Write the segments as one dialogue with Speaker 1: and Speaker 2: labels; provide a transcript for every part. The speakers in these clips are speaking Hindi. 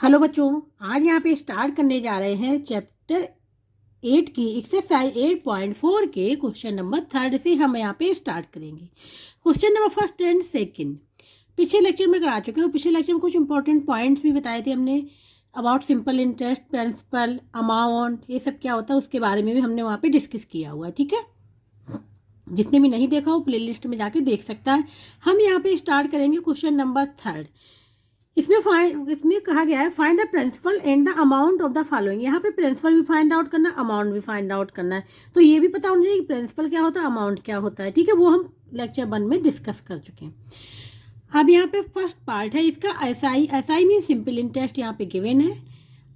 Speaker 1: हेलो बच्चों, आज यहाँ पे स्टार्ट करने जा रहे हैं चैप्टर 8 की एक्सरसाइज 8.4 के क्वेश्चन नंबर 3 से हम यहाँ पे स्टार्ट करेंगे। Question number first and second पिछले लेक्चर में करा चुके हैं। पिछले लेक्चर में कुछ इंपॉर्टेंट पॉइंट्स भी बताए थे हमने, about simple interest, principal, amount, ये सब क्या होता है उसके बारे में भी हमने वहाँ पे डिस्कस किया हुआ है। ठीक है, जिसने भी नहीं देखा हो प्ले लिस्ट में जाके देख सकता है। हम यहाँ पे स्टार्ट करेंगे क्वेश्चन नंबर 3। इसमें कहा गया है find the principal and the amount of the following. यहाँ पे प्रिंसिपल भी फाइंड आउट करना है, अमाउंट भी फाइंड आउट करना है। तो ये भी पता होना चाहिए कि प्रिंसिपल क्या होता है, अमाउंट क्या होता है। ठीक है, वो हम लेक्चर 1 में डिस्कस कर चुके हैं। अब यहाँ पे फर्स्ट पार्ट है इसका एसआई मीन सिंपल इंटरेस्ट यहाँ पे गिवन है।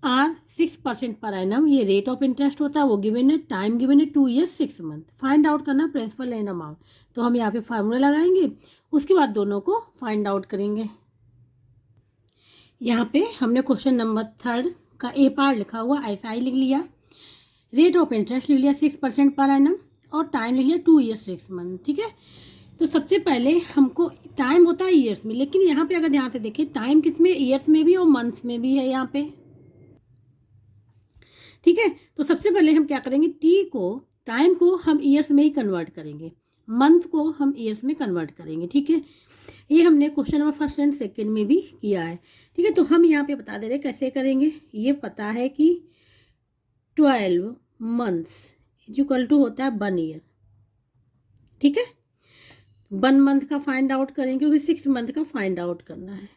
Speaker 1: आर 6% पर एनम ये रेट ऑफ इंटरेस्ट होता है, वो गिवन है। टाइम गिवन है 2 ईयर्स 6 मंथ। फाइंड आउट करना प्रिंसिपल एंड अमाउंट। तो हम यहाँ पे फार्मूला लगाएंगे, उसके बाद दोनों को फाइंड आउट करेंगे। यहाँ पे हमने क्वेश्चन नंबर 3 का ए पार्ट लिखा हुआ एसआई लिख लिया, रेट ऑफ इंटरेस्ट लिख लिया 6% पर एनम, और टाइम लिख लिया 2 ईयर्स 6 मंथ। ठीक है, तो सबसे पहले हमको टाइम होता है ईयर्स में, लेकिन यहाँ पे अगर ध्यान से देखें टाइम किस में, ईयर्स में भी और मंथ्स में भी है यहाँ पे। ठीक है, तो सबसे पहले हम क्या करेंगे, टाइम को हम ईयर्स में ही कन्वर्ट करेंगे, मंथ को हम ईयर्स में कन्वर्ट करेंगे। ठीक है, ये हमने question number first and second में भी किया है। ठीक है, तो हम यहाँ पे बता दे रहे कैसे करेंगे। ये पता है कि 12 मंथ्स इक्वल टू होता है 1 ईयर। ठीक है, 1 मंथ का फाइंड आउट करेंगे क्योंकि 6 मंथ का फाइंड आउट करना है।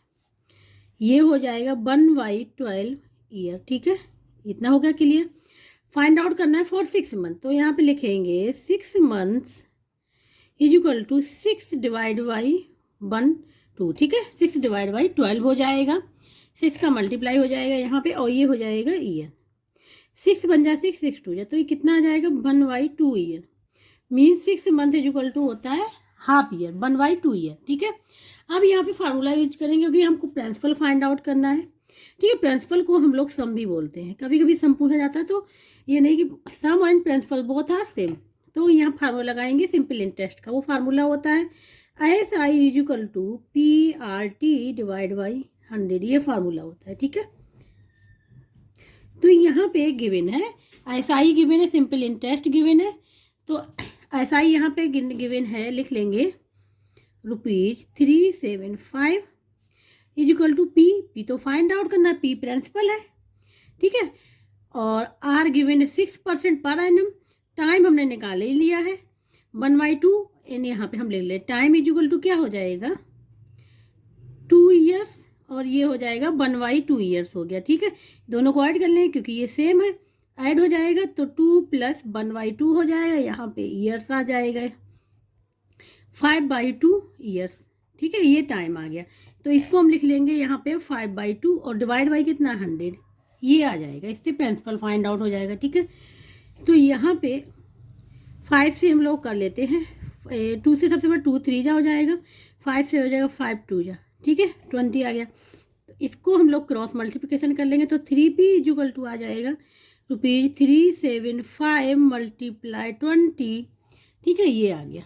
Speaker 1: ये हो जाएगा 1/12 ईयर। ठीक है, इतना हो गया क्लियर। फाइंड आउट करना है फॉर 6 मंथ, तो यहाँ पे लिखेंगे 6 months is equal to 6 divide by 1 2। ठीक है, 6 डिवाइड बाई 12 हो जाएगा, 6 का मल्टीप्लाई हो जाएगा यहाँ पे, और ये हो जाएगा ईयर। 6 बन जाए 6 6 2 जाए, तो ये कितना आ जाएगा 1/2 year. Means 6 month is equal to होता है हाफ ईयर, 1/2 ईयर। ठीक है, अब यहाँ पे फार्मूला यूज करेंगे क्योंकि हमको प्रिंसिपल फाइंड आउट करना है। ठीक है, प्रिंसिपल को हम लोग सम भी बोलते हैं, कभी कभी सम पूछा जाता है, तो ये नहीं कि sum and principle both are same. तो यहाँ फार्मूला लगाएंगे सिंपल इंटरेस्ट का, वो फार्मूला होता है SI is equal to PRT divide by 100, ये फार्मूला होता है। ठीक है, तो यहाँ पे गिवन है SI गिवन है, सिंपल इंटरेस्ट गिवन है, तो SI यहाँ पे गिवन है, लिख लेंगे ₹375 इज इक्वल टू P तो फाइंड आउट करना है, P प्रिंसिपल है। ठीक है, और R गिवन है 6% पर एनम, टाइम हमने निकाल ही लिया है 1/2, एंड यहाँ पे हम लिख ले टाइम इज इक्वल टू क्या हो जाएगा 2 ईयर्स, और ये हो जाएगा 1/2 ईयर्स हो गया। ठीक है, दोनों को ऐड कर लें क्योंकि ये सेम है, ऐड हो जाएगा तो 2 + 1/2 हो जाएगा, यहाँ पे ईयर्स आ जाएगा 5/2 ईयर्स। ठीक है, ये टाइम आ गया, तो इसको हम लिख लेंगे यहाँ पे 5/2 और डिवाइड बाई कितना 100, ये आ जाएगा, इससे प्रिंसिपल फाइंड आउट हो जाएगा। ठीक है, तो यहाँ पे 5 से हम लोग कर लेते हैं, 2 से सबसे बड़ा 2 3 जा हो जाएगा, 5 से हो जाएगा 5 2 जा। ठीक है, 20 आ गया, तो इसको हम लोग क्रॉस मल्टीप्लिकेशन कर लेंगे, तो 3P इज इक्वल टू आ जाएगा ₹375 × 20। ठीक है, ये आ गया।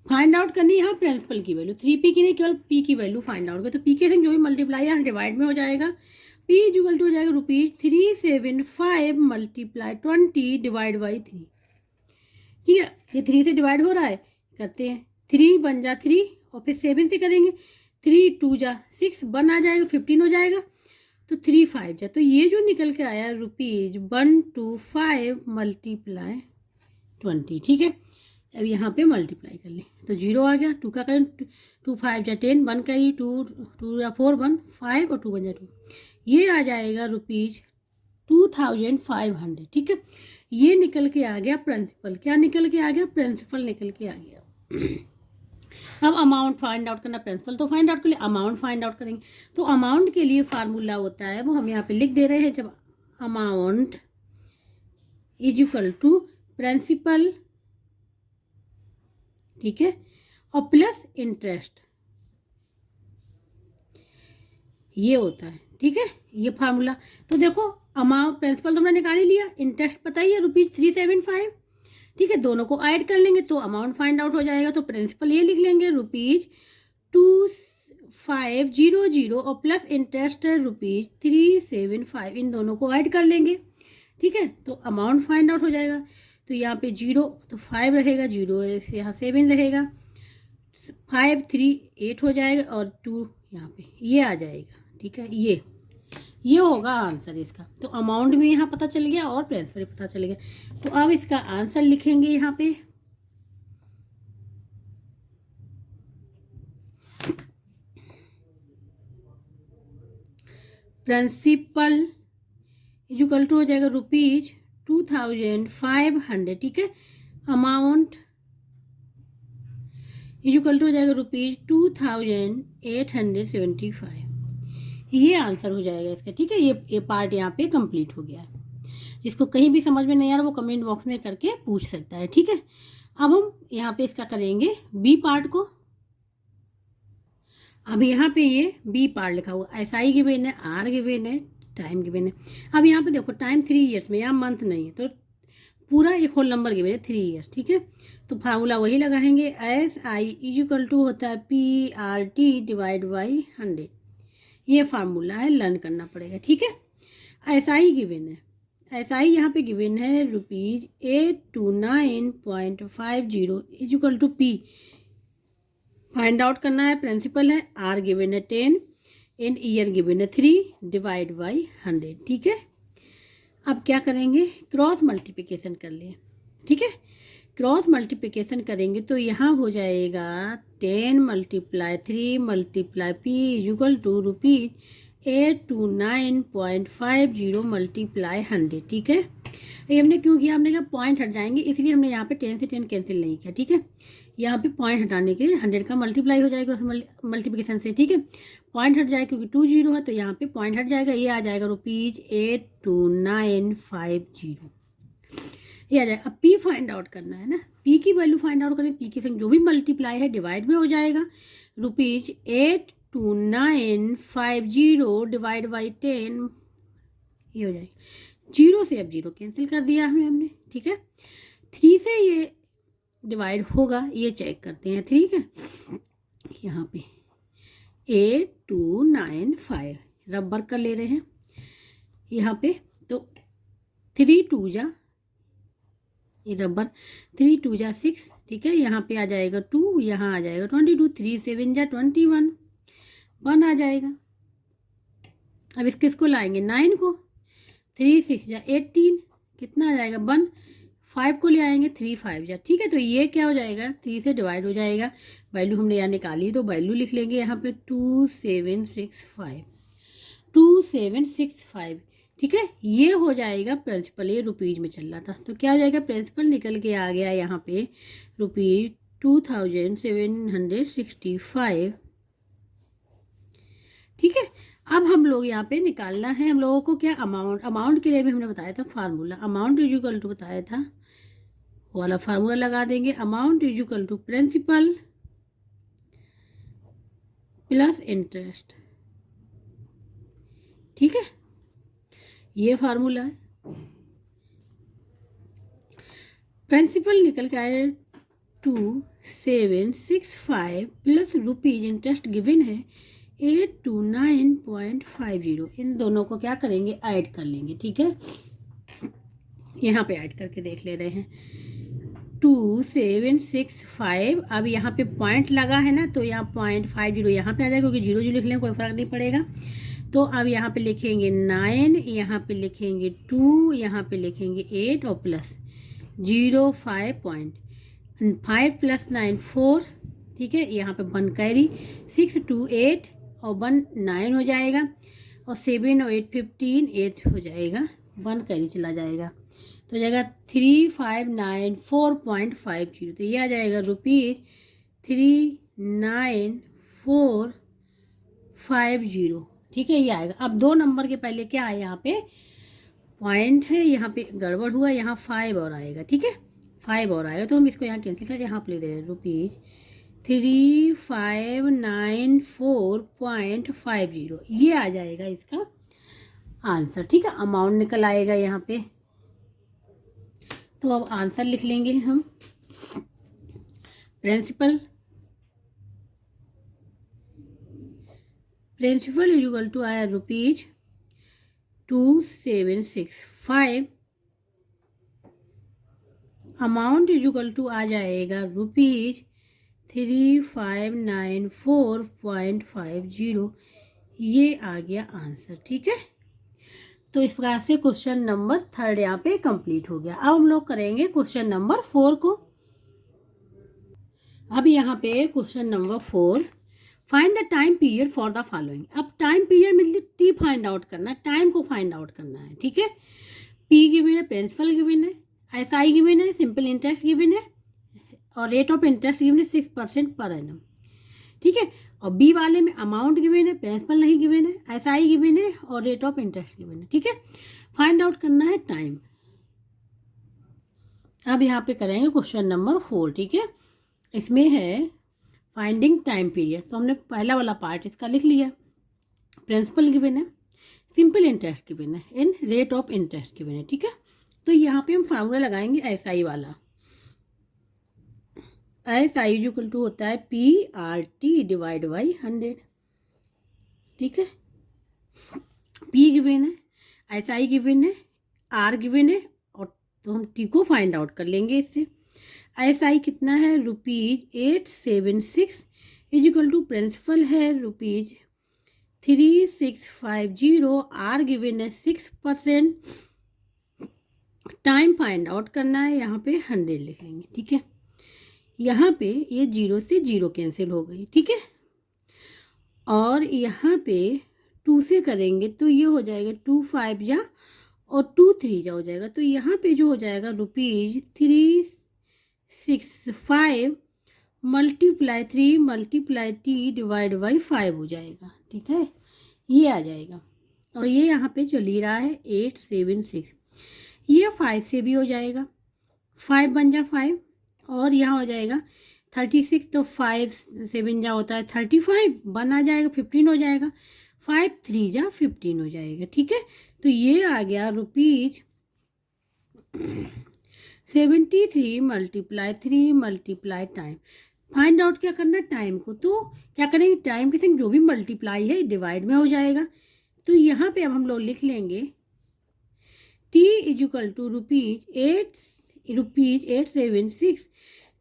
Speaker 1: फाइंड आउट करनी है यहाँ प्रिंसिपल की वैल्यू, 3P की नहीं, केवल P की वैल्यू फाइंड आउट कर, तो P के संग जो भी मल्टीप्लाई है डिवाइड में हो जाएगा, P इज इक्वल टू हो जाएगा ₹375 × 20 डिवाइड बाई 3। ठीक है, ये 3 से डिवाइड हो रहा है, करते हैं 3 बन जा 3, और फिर 7 से करेंगे 3 2 जा 6, 1 आ जाएगा 15 हो जाएगा, तो 3 5 जा, तो ये जो निकल के आया ₹125 × 20। ठीक है, अब यहाँ पे मल्टीप्लाई कर लें तो 0 आ गया, 2 का करें 2 5 जा 10, 1 का ही 2 2 या 4 1 5 और 2 बन जा 2, ये आ जाएगा ₹2500। ठीक है, ये निकल के आ गया प्रिंसिपल। क्या निकल के आ गया, प्रिंसिपल निकल के आ गया। अब अमाउंट फाइंड आउट करना, प्रिंसिपल तो फाइंड आउट कर लिया, अमाउंट फाइंड आउट करेंगे, तो अमाउंट के लिए फार्मूला होता है, वो हम यहाँ पे लिख दे रहे हैं, जब amount is equal to principal, ठीक है, और प्लस इंटरेस्ट, ये होता है। ठीक है, ये फार्मूला, तो देखो अमाउंट प्रिंसिपल तो हमने निकाल ही लिया, इंटरेस्ट पता ही है ₹375। ठीक है, दोनों को ऐड कर लेंगे तो अमाउंट फाइंड आउट हो जाएगा, तो प्रिंसिपल ये लिख लेंगे 500 और प्लस इंटरेस्ट ₹375, इन दोनों को ऐड कर लेंगे। ठीक है, तो अमाउंट फाइंड आउट हो जाएगा। तो यहाँ पे 0 तो 5 रहेगा, 0 यहाँ 7 रहेगा, 5 3 8 हो जाएगा और 2 यहाँ पे ये आ जाएगा। ठीक है, ये होगा आंसर इसका। तो अमाउंट भी यहाँ पता चल गया और प्रिंसिपल भी पता चल गया। तो अब इसका आंसर लिखेंगे यहाँ पे। प्रिंसिपल इक्वल टू हो जाएगा ₹2500। ठीक है, अमाउंट इक्वल टू हो जाएगा ₹2875। ये आंसर हो जाएगा इसका। ठीक है, ये पार्ट यहाँ पे कंप्लीट हो गया है। जिसको कहीं भी समझ में नहीं आ रहा वो कमेंट बॉक्स में करके पूछ सकता है। ठीक है, अब हम यहाँ पे इसका करेंगे बी पार्ट को। अब यहाँ पे ये बी पार्ट लिखा हुआ, SI गिवन है, R गिवन है, टाइम गिवन है। अब यहाँ पे देखो टाइम 3 ईयर्स में, यहाँ मंथ नहीं है, तो पूरा एक होल नंबर गिवन है 3 ईयर्स। ठीक है, तो फार्मूला वही लगाएंगे, SI इक्वल टू होता है PRT डिवाइड बाई 100। ये फार्मूला है, लर्न करना पड़ेगा। ठीक है, SI गिवन है, SI यहाँ पे गिवन है ₹829.50 equal to P find out करना है। प्रिंसिपल है, R गिवन है 10 एंड ईयर गिवन है 3 डिवाइड बाई 100। ठीक है, अब क्या करेंगे, क्रॉस मल्टीप्लिकेशन कर लिए। ठीक है, क्रॉस मल्टीप्लिकेशन करेंगे तो यहाँ हो जाएगा 10 × 3 × P इक्वल टू ₹829.50 × 100। ठीक है, ये हमने क्यों किया, हमने कहा पॉइंट हट जाएंगे, इसलिए हमने यहाँ पे 10 से 10 कैंसिल नहीं किया। ठीक है, यहाँ पे पॉइंट हटाने के लिए 100 का मल्टीप्लाई हो जाएगा मल्टीप्लिकेशन से। ठीक है, पॉइंट हट जाएगा क्योंकि 2 0 है, तो यहाँ पे पॉइंट हट जाएगा, ये आ जाएगा ₹82950। ये आ जाएगा। अब P फाइंड आउट करना है ना, P की वैल्यू फाइंड आउट करें, P के संग जो भी मल्टीप्लाई है डिवाइड में हो जाएगा। ₹82950 डिवाइड बाई 10 ये हो जाएगा। 0 से अब 0 कैंसिल कर दिया हमने। ठीक है, 3 से ये डिवाइड होगा, ये चेक करते हैं। ठीक है, यहाँ पे 8295 रबर कर ले रहे हैं यहाँ पे, तो 3 2 जा, ये रबर 3 2 जा 6। ठीक है, यहाँ पे आ जाएगा 2, यहाँ आ जाएगा 22, 3 7 जा 21, 1 आ जाएगा। अब इसको लाएंगे 9 को, 3 6 जा 18, कितना आ जाएगा 1, 5 को ले आएंगे 3 5 जा। ठीक है, तो ये क्या हो जाएगा, 3 से डिवाइड हो जाएगा। वैल्यू हमने यहाँ निकाली, तो वैल्यू लिख लेंगे यहाँ पे 2765। ठीक है, ये हो जाएगा प्रिंसिपल। ये रुपीज़ में चल रहा था, तो क्या हो जाएगा, प्रिंसिपल निकल के आ गया यहाँ पे ₹2765। ठीक है, अब हम लोग यहाँ पे निकालना है हम लोगों को क्या, अमाउंट के लिए भी हमने बताया था फार्मूला, अमाउंट इक्वल टू बताया था वाला फार्मूला लगा देंगे। Amount equal to principal plus interest. ठीक है, ये फार्मूला है। प्रिंसिपल निकल के आए 2765 प्लस रुपीज इंटरेस्ट गिवन है 829.50। इन दोनों को क्या करेंगे, ऐड कर लेंगे। ठीक है, यहाँ पे ऐड करके देख ले रहे हैं 2765। अब यहाँ पे पॉइंट लगा है ना, तो यहाँ 0.50 यहाँ पे आ जाएगा, क्योंकि 0 0 लिख लें कोई फर्क नहीं पड़ेगा। तो अब यहाँ पे लिखेंगे 9, यहाँ पे लिखेंगे 2, यहाँ पे लिखेंगे 8 और प्लस 0 5 + 9 4। ठीक है, यहाँ पे 1 कैरी, 6 2 8 और 1 9 हो जाएगा, और 7 और 8 15, 8 हो जाएगा, 1 कैरी चला जाएगा, तो जाएगा 3594.50। तो ये आ जाएगा ₹39,450। ठीक है, ये आएगा। अब 2 नंबर के पहले क्या है, यहाँ पे पॉइंट है, यहाँ पे गड़बड़ हुआ, यहाँ 5 और आएगा। ठीक है, 5 और आएगा, तो हम इसको यहाँ कैंसिल करके यहाँ पे ले दे रहे हैं ₹3594.50। ये आ जाएगा इसका आंसर। ठीक है, अमाउंट निकल आएगा यहाँ पे। तो अब आंसर लिख लेंगे हम। Principal principal is equal to आया ₹2765, अमाउंट इज इक्वल टू आ जाएगा ₹3594.50। ये आ गया आंसर। ठीक है, तो इस प्रकार से क्वेश्चन नंबर 3 यहाँ पे कंप्लीट हो गया। अब हम लोग करेंगे क्वेश्चन नंबर 4 को। अब यहाँ पे question number 4, find the time period for the following. अब टाइम पीरियड मतलब टी फाइंड आउट करना है, टाइम को फाइंड आउट करना है। ठीक है, पी गिवन है, प्रिंसिपल गिवन है, एसआई गिवन है, सिंपल इंटरेस्ट गिवन है और रेट ऑफ इंटरेस्ट गिवन है 6% पर एनम। ठीक है, और बी वाले में अमाउंट गिवन है, प्रिंसिपल नहीं गिवन है, एसआई गिवन है और रेट ऑफ इंटरेस्ट गिवन है। ठीक है, फाइंड आउट करना है टाइम। अब यहाँ पे करेंगे क्वेश्चन नंबर 4। ठीक है, इसमें है फाइंडिंग टाइम पीरियड। तो हमने पहला वाला पार्ट इसका लिख लिया, प्रिंसिपल गिवन है, सिंपल इंटरेस्ट गिवन है इन रेट ऑफ इंटरेस्ट गिवन है। ठीक है, तो यहाँ पे हम फार्मूला लगाएंगे एसआई वाला। एसआई इक्वल टू होता है PRT डिवाइड बाई 100। ठीक है, पी गिवन है, एसआई गिवन है, आर गिवन है और तो हम टी को फाइंड आउट कर लेंगे इससे। एसआई कितना है ₹876 इज इक्वल टू प्रिंसिपल है ₹3650, आर गिवन है 6%, टाइम फाइंड आउट करना है, यहाँ पे 100 लिख लेंगे। ठीक है, यहाँ पे ये 0 से 0 कैंसिल हो गई। ठीक है, और यहाँ पे 2 से करेंगे तो ये हो जाएगा 2 5 जा और 2 3 जा हो जाएगा। तो यहाँ पे जो हो जाएगा ₹365 multiply 3 multiply T divide by 5 हो जाएगा। ठीक है, ये आ जाएगा। और ये यहाँ पे चल रहा है 876, ये 5 से भी हो जाएगा, 5 बन जा 5 और यहाँ हो जाएगा 36, तो 5 7 जा होता है 35, 1 आ जाएगा 15 हो जाएगा, 5 3 जा 15 हो जाएगा। ठीक है, तो ये आ गया ₹73 multiply 3 multiply time. Find out क्या करना है टाइम को, तो क्या करेंगे टाइम के संग जो भी मल्टीप्लाई है डिवाइड में हो जाएगा। तो यहाँ पे अब हम लोग लिख लेंगे T is equal to ₹876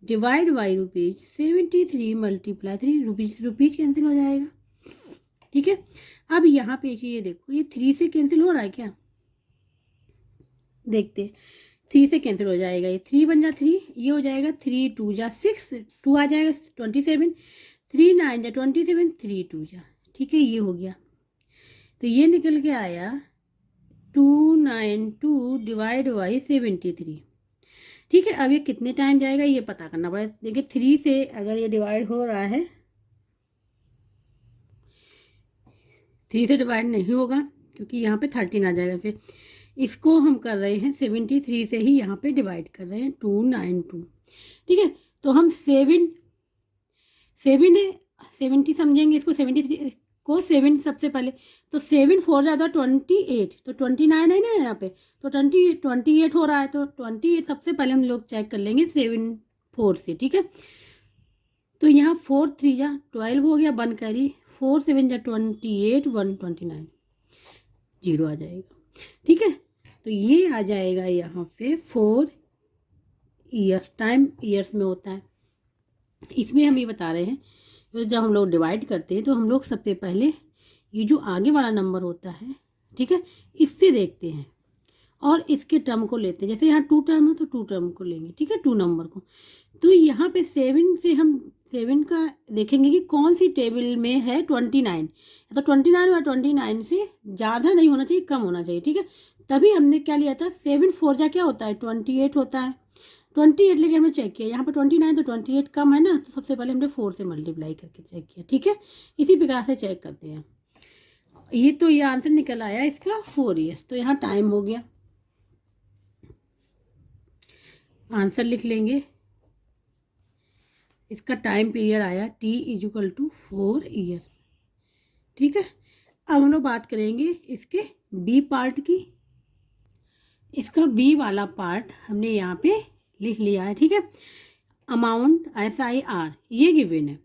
Speaker 1: divide by ₹73 multiply 3, rupees cancel हो जाएगा। ठीक है, अब यहाँ पे ये देखो ये 3 से कैंसिल हो रहा है क्या, देखते 3 से कैंसिल हो जाएगा, ये 3 बन जा 3, ये हो जाएगा 3 2 जा 6, 2 आ जाएगा 27, 3 9 जा 27, 3 2 जा। ठीक है, ये हो गया, तो ये निकल के आया 292 डिवाइड बाई 73। ठीक है, अब ये कितने टाइम जाएगा ये पता करना पड़ेगा। देखिए 3 से अगर ये डिवाइड हो रहा है, 3 से डिवाइड नहीं होगा क्योंकि यहाँ पे 13 आ जाएगा, फिर इसको हम कर रहे हैं 73 से ही यहाँ पे डिवाइड कर रहे हैं 292। ठीक है, तो हम 7 है 70 समझेंगे इसको, 73 को 7 सबसे पहले, तो 7 4 ज़्यादा 28, तो 29 है ना यहाँ पे, तो 28 हो रहा है, तो 28 सबसे पहले हम लोग चेक कर लेंगे 7 4 से। ठीक है, तो यहाँ 4 3 जा 12 हो गया, 1 कैरी, 4 7 जा 28, 1 29, 0 आ जाएगा। ठीक है, तो ये आ जाएगा यहाँ पे 4 ईयर्स, टाइम ईयर्स में होता है। इसमें हम ये बता रहे हैं तो जब हम लोग डिवाइड करते हैं तो हम लोग सबसे पहले ये जो आगे वाला नंबर होता है, ठीक है, इससे देखते हैं और इसके टर्म को लेते हैं। जैसे यहाँ 2 टर्म है तो 2 टर्म को लेंगे। ठीक है, 2 नंबर को, तो यहाँ पे 7 से हम 7 का देखेंगे कि कौन सी टेबल में है 29, तो 29 और 29 से ज़्यादा नहीं होना चाहिए, कम होना चाहिए। ठीक है, तभी हमने क्या लिया था 7 4 जा क्या होता है 28 होता है, 28 लेके हमने चेक किया, यहाँ पे 29 तो 28 कम है ना, तो सबसे पहले हमने 4 से मल्टीप्लाई करके चेक किया। ठीक है, इसी प्रकार से चेक करते हैं। ये तो ये आंसर निकल आया इसका 4 ईयर्स। तो यहाँ टाइम हो गया, आंसर लिख लेंगे, इसका टाइम पीरियड आया T is equal to 4 years. ठीक है, अब हम लोग बात करेंगे इसके बी पार्ट की। इसका बी वाला पार्ट हमने यहाँ पे लिख लिया है। ठीक है, अमाउंट SIR ये गिवन है,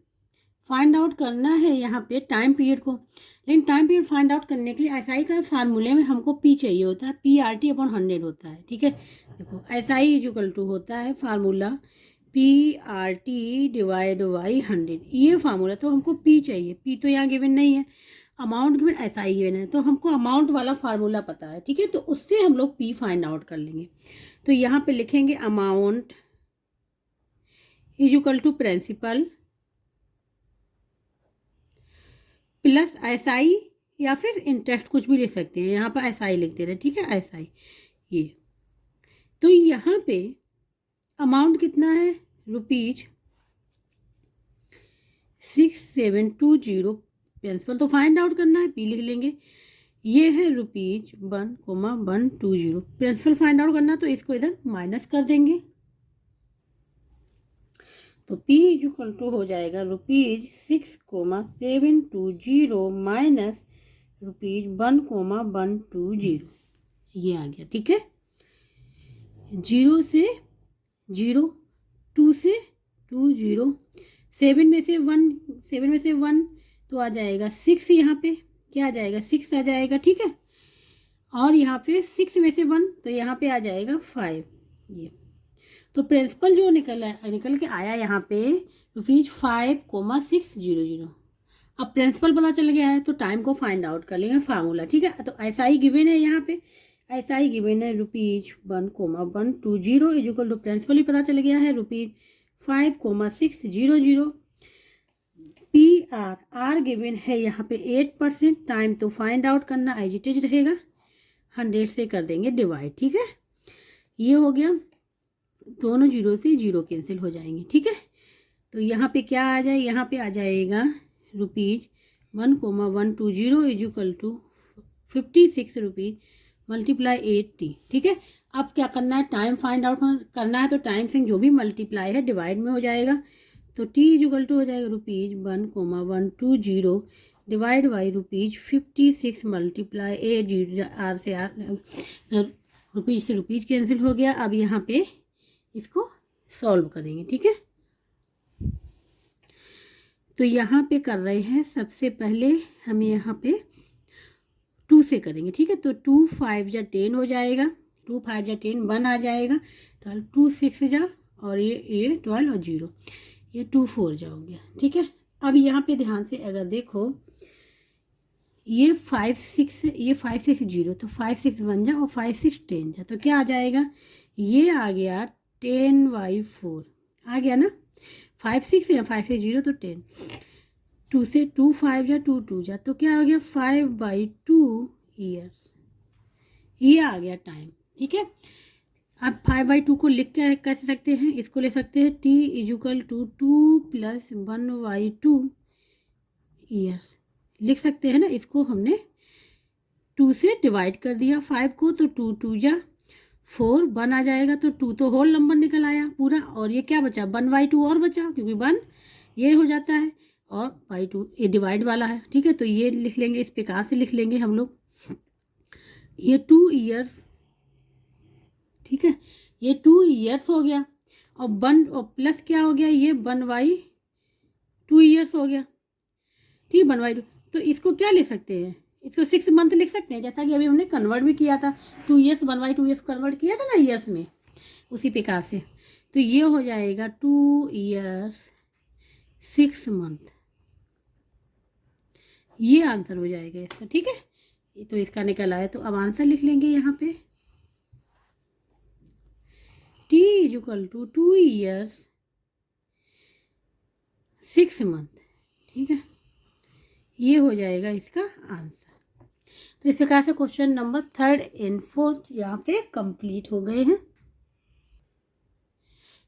Speaker 1: फाइंड आउट करना है यहाँ पे टाइम पीरियड को, लेकिन टाइम पीरियड फाइंड आउट करने के लिए एसआई का फार्मूले में हमको पी चाहिए होता है, PRT/100 होता है। ठीक है, देखो एसआई इक्वल टू होता है फार्मूला PRT/100, ये फार्मूला। तो हमको पी चाहिए, पी तो यहाँ गिवन नहीं है, अमाउंट गिवन एसआई गिवन है, तो हमको अमाउंट वाला फार्मूला पता है। ठीक है, तो उससे हम लोग पी फाइंड आउट कर लेंगे। तो यहाँ पे लिखेंगे amount equal to principal plus SI या फिर इंटरेस्ट, कुछ भी ले सकते हैं। यहाँ पर एसआई लिख दे रहे हैं। ठीक है, एसआई ये। तो यहाँ पे अमाउंट कितना है, ₹6720। प्रिंसिपल तो फाइंड आउट करना है, पी लिख लेंगे। ये है ₹1,120। प्रिंसिपल फाइंड आउट करना, तो इसको इधर माइनस कर देंगे। तो P इक्वल टू हो जाएगा ₹6,720 माइनस ₹1,120, ये आ गया। ठीक है, 0 से 0, 2 से 20, 7 में से 1 तो आ जाएगा 6, यहाँ पे क्या आ जाएगा 6 आ जाएगा। ठीक है, और यहाँ पे 6 में से 1 तो यहाँ पे आ जाएगा 5, ये। तो प्रिंसिपल जो निकल के आया यहाँ पे ₹5,600। अब प्रिंसिपल पता चल गया है, तो टाइम को फाइंड आउट कर लेंगे फार्मूला। ठीक है, तो ऐसा ही गिवन है यहाँ पे, ऐसा ही गिवन है ₹1,120 इक्वल टू प्रिंसिपल ही पता चल गया है ₹5,600। आर गिवन है यहाँ पे 8%। टाइम तो फाइंड आउट करना एज इट इज रहेगा, 100 से कर देंगे डिवाइड। ठीक है, ये हो गया, दोनों 0 से 0 कैंसिल हो जाएंगे। ठीक है, तो यहाँ पे क्या आ जाए, यहाँ पे आ जाएगा ₹1,120 इक्वल टू 56 रुपीज़ मल्टीप्लाई 80। ठीक है, अब क्या करना है, टाइम फाइंड आउट करना है, तो टाइम से जो भी मल्टीप्लाई है डिवाइड में हो जाएगा। तो T इक्वल टू हो जाएगा ₹1,120 डिवाइड बाई ₹56 मल्टीप्लाई 8, आर से आर, रुपीज़ से रुपीज़ कैंसिल हो गया। अब यहाँ पे इसको सॉल्व करेंगे। ठीक है, तो यहाँ पे कर रहे हैं, सबसे पहले हमें यहाँ पे 2 से करेंगे। ठीक है, तो 2 5 जा 10 हो जाएगा, 2 5 जा 10 1 आ जाएगा, 12 2 6 जा, और ये 12 और 0, ये 2 4 जा हो गया। ठीक है, अब यहाँ पे ध्यान से अगर देखो, ये 5 6 0, तो 5 6 1 जा और 5 6 10 जा, तो क्या आ जाएगा, ये आ गया 10/4 आ गया ना। 5 6 या 5 6 0 तो 10, 2 से 2 5 जा 2 2 जा, तो क्या आ गया 5/2 ईयर्स, ये आ गया टाइम। ठीक है, अब 5/2 को लिख के कैसे सकते हैं, इसको ले सकते हैं T इक्वल टू 2 + 1/2 ईयर्स लिख सकते हैं ना। इसको हमने 2 से डिवाइड कर दिया 5 को, तो 2 2 जा 4 1 आ जाएगा, तो 2 तो होल नंबर निकल आया पूरा, और ये क्या बचा 1/2 और बचा, क्योंकि 1 ये हो जाता है और /2 ये डिवाइड वाला है। ठीक है, तो ये लिख लेंगे, इस प्रकार से लिख लेंगे हम लोग, ये 2 ईयर्स। ठीक है, ये 2 ईयर्स हो गया, और 1 और प्लस क्या हो गया, ये 1/2 ईयर्स हो गया। ठीक, 1/2, तो इसको क्या ले सकते हैं, इसको 6 मंथ लिख सकते हैं, जैसा कि अभी हमने कन्वर्ट भी किया था, 2 ईयर्स 1/2 ईयर्स कन्वर्ट किया था ना ईयर्स में, उसी प्रकार से। तो ये हो जाएगा 2 ईयर्स 6 मंथ, ये आंसर हो जाएगा इसका। ठीक है, तो इसका निकल आया, तो अब आंसर लिख लेंगे यहाँ पे, T equal to 2 years 6 month. ठीक है, ये हो जाएगा इसका आंसर। तो इस प्रकार से क्वेश्चन नंबर 3 और 4 यहाँ पे कंप्लीट हो गए हैं।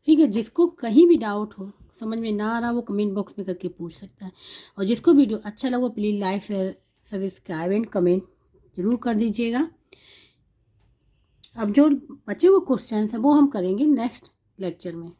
Speaker 1: ठीक है, जिसको कहीं भी डाउट हो, समझ में ना आ रहा, वो कमेंट बॉक्स में करके पूछ सकता है, और जिसको वीडियो अच्छा लगा please like share subscribe and comment जरूर कर दीजिएगा। अब जो बचे हुए क्वेश्चन है वो हम करेंगे नेक्स्ट लेक्चर में।